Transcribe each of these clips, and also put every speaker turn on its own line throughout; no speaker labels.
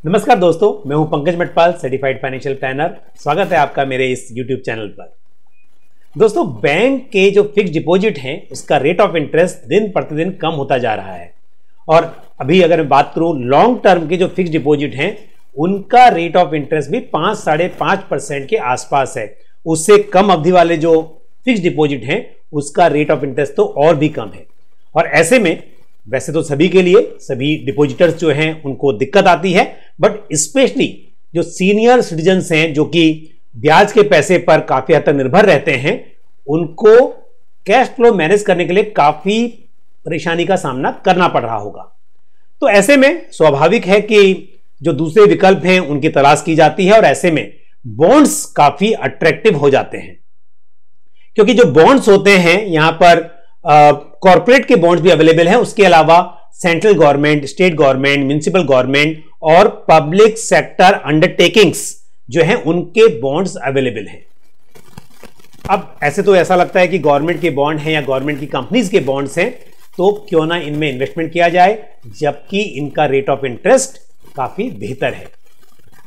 नमस्कार दोस्तों, मैं हूं Pankaj Matpal, certified financial planner. स्वागत है आपका मेरे इस YouTube चैनल पर। दोस्तों, बैंक के जो फिक्स डिपॉजिट हैं उसका रेट ऑफ इंटरेस्ट दिन प्रतिदिन कम होता जा रहा है और अभी अगर मैं बात करूं लॉन्ग टर्म के जो फिक्स डिपॉजिट हैं उनका रेट ऑफ इंटरेस्ट भी 5-5.5% के आसपास है। उससे कम अवधि वाले जो फिक्स डिपॉजिट हैं उसका रेट ऑफ इंटरेस्ट तो और भी कम है। और ऐसे में वैसे तो सभी के लिए, सभी डिपॉजिटर्स जो हैं उनको दिक्कत आती है, बट स्पेशली जो सीनियर सिटीजन्स हैं जो कि ब्याज के पैसे पर काफी हद तक निर्भर रहते हैं, उनको कैश फ्लो मैनेज करने के लिए काफी परेशानी का सामना करना पड़ रहा होगा। तो ऐसे में स्वाभाविक है कि जो दूसरे विकल्प हैं उनकी तलाश की जाती है और ऐसे में बॉन्ड्स काफी अट्रैक्टिव हो जाते हैं, क्योंकि जो बॉन्ड्स होते हैं यहां पर कॉर्पोरेट के बॉन्ड्स भी अवेलेबल हैं। उसके अलावा central government, state government, municipal government और पब्लिक सेक्टर अंडरटेकिंग्स जो हैं उनके बॉन्ड्स अवेलेबल हैं। अब ऐसे तो ऐसा लगता है कि गवर्नमेंट के बॉन्ड हैं या गवर्नमेंट की कंपनीज के बॉन्ड्स हैं, तो क्यों ना इनमें इन्वेस्टमेंट किया जाए, जबकि इनका रेट ऑफ इंटरेस्ट काफी बेहतर है।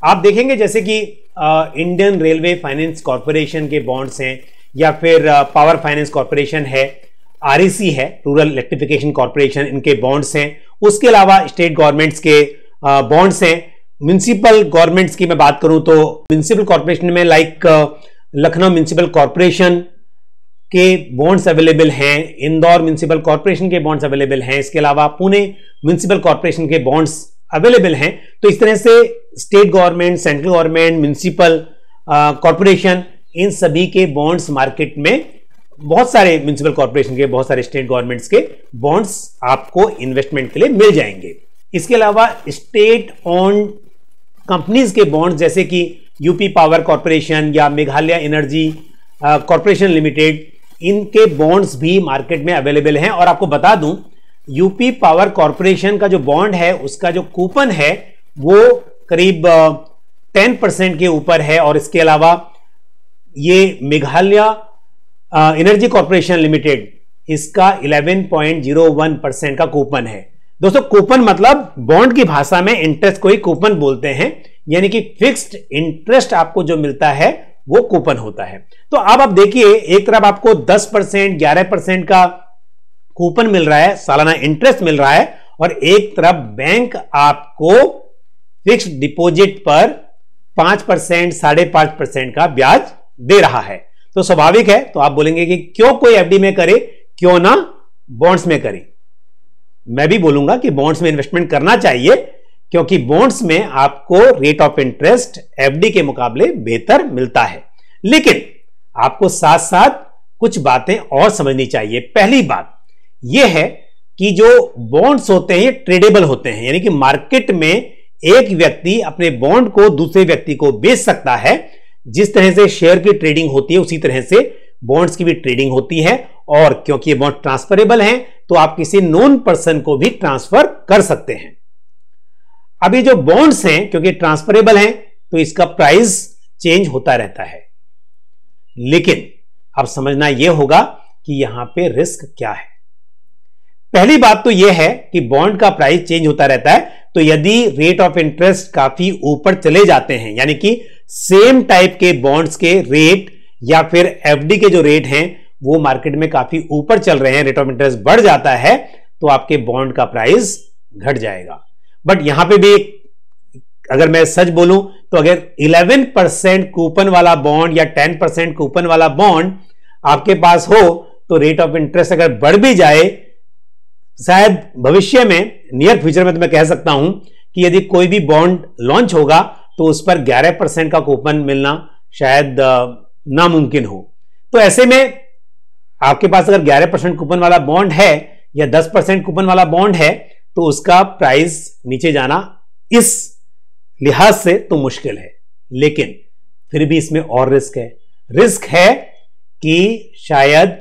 आप देखेंगे जैसे कि इंडियन रेलवे फाइनेंस कॉर्पोरेशन के बॉन्ड्स हैं या फिर पावर फाइनेंस कॉर्पोरेशन है, आरईसी है, रूरल इलेक्ट्रिफिकेशन कॉर्पोरेशन, इनके बॉन्ड्स हैं। उसके अलावा स्टेट गवर्नमेंट्स के बॉन्ड्स हैं। म्युनिसिपल गवर्नमेंट्स की मैं बात करूं तो म्युनिसिपल कॉर्पोरेशन में लाइक लखनऊ म्युनिसिपल कॉर्पोरेशन के बॉन्ड्स अवेलेबल हैं, इंदौर म्युनिसिपल कॉर्पोरेशन के बॉन्ड्स अवेलेबल हैं, इसके अलावा पुणे म्युनिसिपल कॉर्पोरेशन के बॉन्ड्स अवेलेबल हैं। तो इस तरह से state government, central government, municipal corporation, इन सभी के बॉन्ड्स मार्केट में, बहुत सारे म्युनिसिपल कॉर्पोरेशन के, बहुत सारे स्टेट गवर्नमेंट्स के बॉन्ड्स आपको इन्वेस्टमेंट के लिए मिल जाएंगे। इसके अलावा स्टेट ओन्ड कंपनीज के बॉन्ड्स जैसे कि यूपी पावर कॉर्पोरेशन या मेघालय एनर्जी कॉर्पोरेशन लिमिटेड, इनके बॉन्ड्स भी मार्केट में अवेलेबल हैं। और आपको बता दूं, यूपी पावर कॉर्पोरेशन का जो बॉन्ड है उसका जो कूपन है वो करीब 10% के ऊपर है और इसके अलावा ये मेघालय एनर्जी कॉर्पोरेशन लिमिटेड, इसका 11.01% का कूपन है। दोस्तों, कूपन मतलब बॉन्ड की भाषा में इंटरेस्ट को ही कूपन बोलते हैं, यानी कि फिक्स्ड इंटरेस्ट आपको जो मिलता है वो कूपन होता है। तो अब आप देखिए, एक तरफ आपको 10%, 11% का कूपन मिल रहा है, सालाना इंटरेस्ट मिल रहा है, और एक तरफ बैंक आपको फिक्स्ड डिपॉजिट पर 5%, 5.5% का ब्याज दे रहा है। तो स्वाभाविक है, तो आप बोलेंगे कि क्यों कोई एफडी में करे, क्यों ना बॉन्ड्स में करे। मैं भी बोलूंगा कि बॉन्ड्स में इन्वेस्टमेंट करना चाहिए, क्योंकि बॉन्ड्स में आपको रेट ऑफ इंटरेस्ट एफडी के मुकाबले बेहतर मिलता है। लेकिन आपको साथ साथ कुछ बातें और समझनी चाहिए। पहली बात यह है कि जो बॉन्ड्स होते हैं ये ट्रेडेबल होते हैं, यानी कि मार्केट में एक व्यक्ति अपने बॉन्ड को दूसरे व्यक्ति को बेच सकता है। जिस तरह से शेयर की ट्रेडिंग होती है उसी तरह से बॉन्ड्स की भी ट्रेडिंग होती है, और क्योंकि ये बॉन्ड ट्रांसफरेबल हैं तो आप किसी नॉन पर्सन को भी ट्रांसफर कर सकते हैं। अब ये जो बॉन्ड्स हैं क्योंकि ट्रांसफरेबल हैं तो इसका प्राइस चेंज होता रहता है, लेकिन अब समझना यह होगा कि यहां पे रिस्क क्या है। पहली बात तो यह है कि बॉन्ड का प्राइस चेंज होता रहता है, तो यदि रेट ऑफ इंटरेस्ट काफी ऊपर चले जाते हैं, यानी कि सेम टाइप के बॉन्ड्स के रेट या फिर एफडी के जो रेट हैं वो मार्केट में काफी ऊपर चल रहे हैं, रेट ऑफ इंटरेस्ट बढ़ जाता है, तो आपके बॉन्ड का प्राइस घट जाएगा। बट यहां पे भी अगर मैं सच बोलूं तो अगर 11% कूपन वाला बॉन्ड या 10% कूपन वाला बॉन्ड आपके पास हो तो रेट ऑफ इंटरेस्ट अगर बढ़ भी जाए, शायद भविष्य में, नियर फ्यूचर में तो मैं कह सकता हूं कि यदि कोई भी बॉन्ड लॉन्च होगा तो उस पर 11% का कूपन मिलना शायद नामुमकिन हो। तो ऐसे में आपके पास अगर 11% कूपन वाला बॉन्ड है या 10% कूपन वाला बॉन्ड है तो उसका प्राइस नीचे जाना इस लिहाज से तो मुश्किल है। लेकिन फिर भी इसमें और रिस्क है कि शायद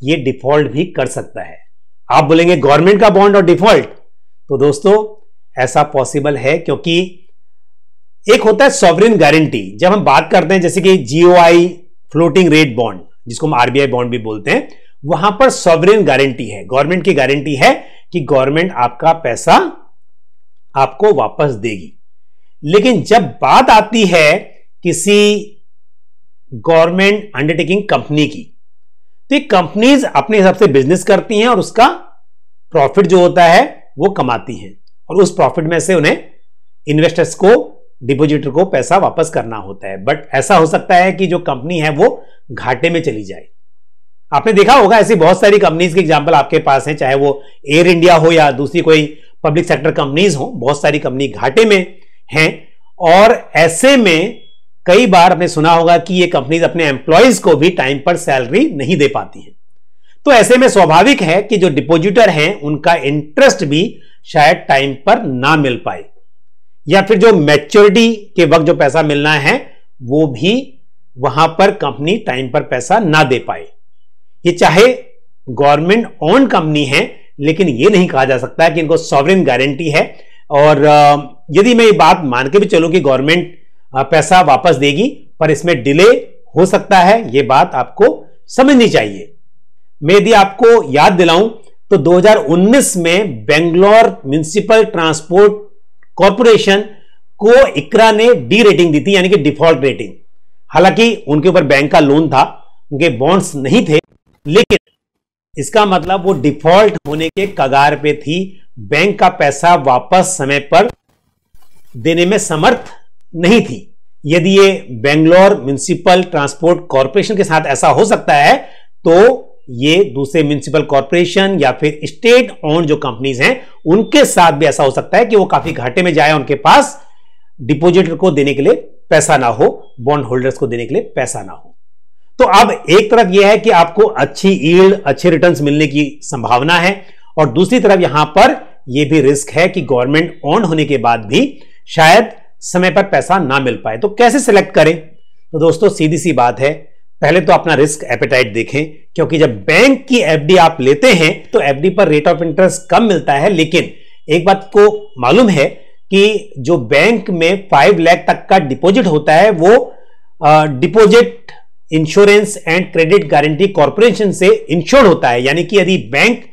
ये डिफॉल्ट भी कर सकता है। आप बोलेंगे गवर्नमेंट का बॉन्ड और डिफॉल्ट, तो दोस्तों ऐसा पॉसिबल है, क्योंकि एक होता है सॉवरेन गारंटी। जब हम बात करते हैं जैसे कि जीओआई फ्लोटिंग रेट बॉन्ड, जिसको हम आरबीआई बॉन्ड भी बोलते हैं, वहां पर सॉवरेन गारंटी है, गवर्नमेंट की गारंटी है कि गवर्नमेंट आपका पैसा आपको वापस देगी। लेकिन जब बात आती है किसी गवर्नमेंट अंडरटेकिंग कंपनी की, तो ये कंपनीज अपने हिसाब से बिजनेस करती हैं और उसका प्रॉफिट जो होता है वो कमाती हैं, और उस प्रॉफिट में से उन्हें इन्वेस्टर्स को, डिपॉजिटर को पैसा वापस करना होता है। बट ऐसा हो सकता है कि जो कंपनी है वो घाटे में चली जाए। आपने देखा होगा ऐसी बहुत सारी कंपनीज के एग्जांपल आपके पास हैं, चाहे वो एयर इंडिया हो या दूसरी कोई पब्लिक सेक्टर कंपनीज हो, बहुत सारी कंपनी घाटे में हैं। और ऐसे में कई बार आपने सुना होगा कि ये कंपनीज अपने एम्प्लॉयज को भी टाइम पर सैलरी नहीं दे पाती हैं। तो ऐसे में स्वाभाविक है कि जो डिपॉजिटर हैं उनका इंटरेस्ट भी शायद टाइम पर ना मिल पाए, या फिर जो मैच्योरिटी के वक्त जो पैसा मिलना है वो भी वहां पर कंपनी टाइम पर पैसा ना दे पाए। ये चाहे गवर्नमेंट ओन कंपनी है, लेकिन ये नहीं कहा जा सकता कि इनको सॉवरेन गारंटी है। और यदि मैं ये बात मान के भी चलूं कि गवर्नमेंट पैसा वापस देगी, पर इसमें डिले हो सकता है, ये बात आपको समझनी चाहिए। मैं यदि आपको याद दिलाऊं तो 2019 में बेंगलोर म्युनिसिपल ट्रांसपोर्ट कॉरपोरेशन को इकरा ने डी रेटिंग दी थी, यानी कि डिफॉल्ट रेटिंग। हालांकि उनके ऊपर बैंक का लोन था, उनके बॉन्ड्स नहीं थे, लेकिन इसका मतलब वो डिफॉल्ट होने के कगार पे थी। बैंक का पैसा वापस समय पर देने में समर्थ नहीं थी। यदि ये बेंगलोर म्युनिसिपल ट्रांसपोर्ट कॉरपोरेशन के साथ ऐसा हो सकता है, तो ये दूसरे म्युनिसिपल कॉरपोरेशन या फिर स्टेट ओन जो कंपनीज हैं उनके साथ भी ऐसा हो सकता है कि वो काफी घाटे में जाए, उनके पास डिपॉजिटर को देने के लिए पैसा ना हो, बॉन्ड होल्डर्स को देने के लिए पैसा ना हो। तो अब एक तरफ यह है कि आपको अच्छी यील्ड, अच्छे रिटर्न्स मिलने की संभावना है, और दूसरी तरफ यहां पर यह भी रिस्क है कि गवर्नमेंट ओन होने के बाद भी शायद समय पर पैसा ना मिल पाए। तो कैसे सिलेक्ट करें? तो दोस्तों सीधी सी बात है, पहले तो अपना रिस्क एपेटाइट देखें, क्योंकि जब बैंक की एफडी आप लेते हैं तो एफडी पर रेट ऑफ इंटरेस्ट कम मिलता है, लेकिन एक बात को मालूम है कि जो बैंक में 5 लाख तक का डिपॉजिट होता है वो deposit insurance and credit guarantee corporation से इंश्योर्ड होता है। यानी कि यदि बैंक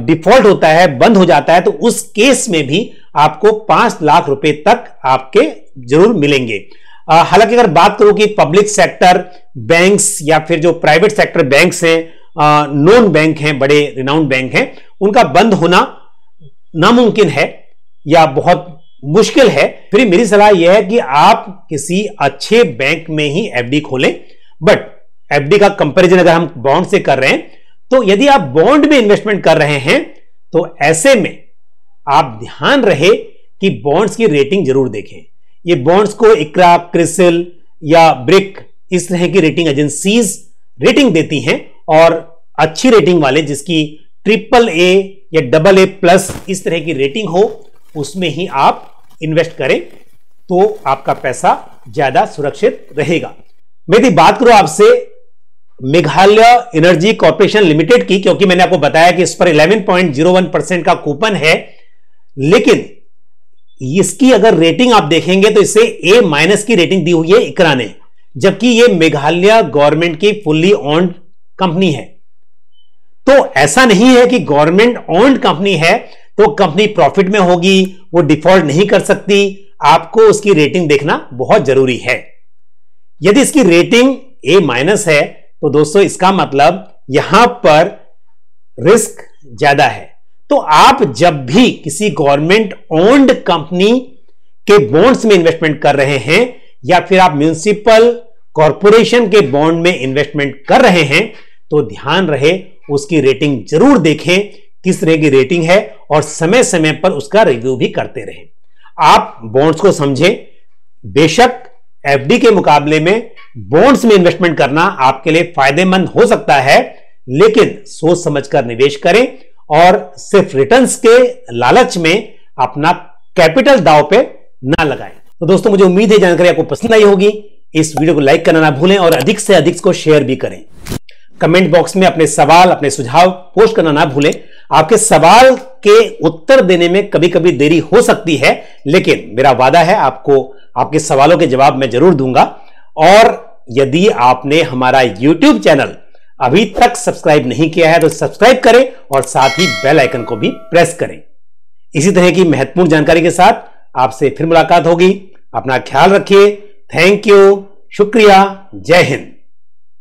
डिफॉल्ट होता है, बंद हो जाता है, तो उस केस में भी आपको 5 लाख रुपए तक आपके जरूर मिलेंगे। हालांकि अगर बात करूं कि पब्लिक सेक्टर बैंक्स या फिर जो प्राइवेट सेक्टर बैंक्स हैं, नॉन बैंक हैं, बड़े रिनाउंड बैंक हैं, उनका बंद होना नामुमकिन है या बहुत मुश्किल है, फिर मेरी सलाह यह है कि आप किसी अच्छे बैंक में ही एफडी खोलें। बट एफडी का कंपैरिजन अगर हम बॉन्ड से कर रहे हैं, तो यदि आप बॉन्ड में इन्वेस्टमेंट कर रहे हैं तो ऐसे में आप ध्यान रहे कि बॉन्ड्स की रेटिंग जरूर देखें। ये बॉन्ड्स को इकरा, क्रिसिल या ब्रिक इस तरह की रेटिंग एजेंसीज रेटिंग देती हैं, और अच्छी रेटिंग वाले जिसकी AAA या AA+ इस तरह की रेटिंग हो, उसमें ही आप इन्वेस्ट करें तो आपका पैसा ज्यादा सुरक्षित रहेगा। मैं यदि बात करूं आपसे मेघालय एनर्जी कॉर्पोरेशन लिमिटेड की, क्योंकि मैंने आपको बताया कि इस पर 11.01% का कूपन है, लेकिन इसकी अगर रेटिंग आप देखेंगे तो इसे A- की रेटिंग दी हुई है इकरा ने, जबकि यह मेघालय गवर्नमेंट की फुल्ली ओन्ड कंपनी है। तो ऐसा नहीं है कि गवर्नमेंट ओन्ड कंपनी है तो कंपनी प्रॉफिट में होगी, वो डिफॉल्ट नहीं कर सकती। आपको उसकी रेटिंग देखना बहुत जरूरी है। यदि इसकी रेटिंग A- है तो दोस्तों इसका मतलब यहां पर रिस्क ज्यादा है। तो आप जब भी किसी गवर्नमेंट ओन्ड कंपनी के बॉन्ड्स में इन्वेस्टमेंट कर रहे हैं या फिर आप म्युनिसिपल कॉर्पोरेशन के बॉन्ड में इन्वेस्टमेंट कर रहे हैं, तो ध्यान रहे उसकी रेटिंग जरूर देखें, किस तरह की रेटिंग है, और समय समय पर उसका रिव्यू भी करते रहें। आप बॉन्ड्स को समझें। बेशक एफडी के मुकाबले में बॉन्ड्स में इन्वेस्टमेंट करना आपके लिए फायदेमंद हो सकता है, लेकिन सोच समझकर निवेश करें और सिर्फ रिटर्न्स के लालच में अपना कैपिटल दांव पे ना लगाएं। तो दोस्तों मुझे उम्मीद है जानकारी आपको पसंद आई होगी। इस वीडियो को लाइक करना ना भूलें और अधिक से अधिक को शेयर भी करें। कमेंट बॉक्स में अपने सवाल, अपने सुझाव पोस्ट करना ना भूलें। आपके सवाल के उत्तर देने में कभी कभी देरी हो सकती है, लेकिन मेरा वादा है आपको आपके सवालों के जवाब मैं जरूर दूंगा। और यदि आपने हमारा YouTube चैनल अभी तक सब्सक्राइब नहीं किया है तो सब्सक्राइब करें और साथ ही बेल आइकन को भी प्रेस करें। इसी तरह की महत्वपूर्ण जानकारी के साथ आपसे फिर मुलाकात होगी। अपना ख्याल रखिए। थैंक यू, शुक्रिया, जय हिंद।